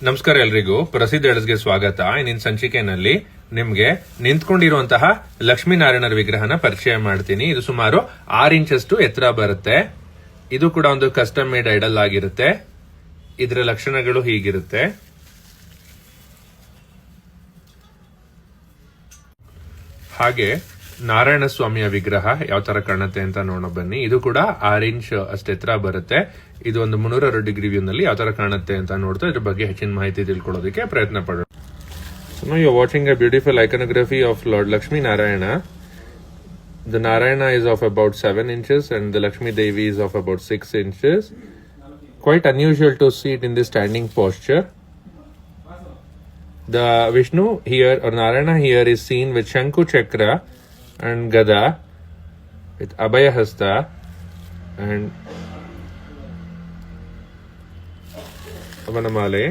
ನಮಸ್ಕಾರ ಎಲ್ರಿಗೂ ಪ್ರಸಿದ್ಧ ಎಳಸ್ಗೆ ಸ್ವಾಗತ. ಇನ್ನಿನ ಸಂಚಿಕೆಯಲ್ಲಿ ನಿಮ್ಗೆ ನಿಂತ್ಕೊಂಡಿರುವಂತಹ ಲಕ್ಷ್ಮೀನಾರಾಯಣರ ವಿಗ್ರಹನ ಪರಿಚಯ ಮಾಡ್ತೀನಿ. ಇದು ಸುಮಾರು 6 ಇಂಚಷ್ಟು ಎತ್ತರ ಬರುತ್ತೆ. ಇದು ಕೂಡ ಒಂದು ಕಸ್ಟಮ್ ಮೇಡ್ ಐಡಲ್ ಆಗಿರುತ್ತೆ. ಇದರ ಲಕ್ಷಣಗಳು ಹೀಗಿರುತ್ತೆ. ಹಾಗೆ ನಾರಾಯಣ ಸ್ವಾಮಿಯ ವಿಗ್ರಹ ಯಾವ ತರ ಕಾಣುತ್ತೆ ಅಂತ ನೋಡೋಣ ಬನ್ನಿ. ಇದು ಕೂಡ 6 ಇಂಚ್ ಅಷ್ಟು ಎತ್ತರ ಬರುತ್ತೆ. ಇದು ಒಂದು 360 ಡಿಗ್ರಿ ವ್ಯೂ ನಲ್ಲಿ ಯಾವ ತರ ಕಾಣುತ್ತೆ ಅಂತ ನೋಡ್ತಾ ಇದ್ರ ಬಗ್ಗೆ ಹೆಚ್ಚಿನ ಮಾಹಿತಿ ತಿಳ್ಕೊಳ್ಳೋದಕ್ಕೆ ಪ್ರಯತ್ನ ಪಡೋಣ. So now you're watching a beautiful iconography of Lord Lakshmi Narayana. The Narayana is of about 7 inches and the Lakshmi Devi is of about 6 inches. Quite unusual to see it in this standing posture. The Vishnu here or Narayana here is seen with Shanku Chakra and Gada with Abhaya Hasta and Avanamale.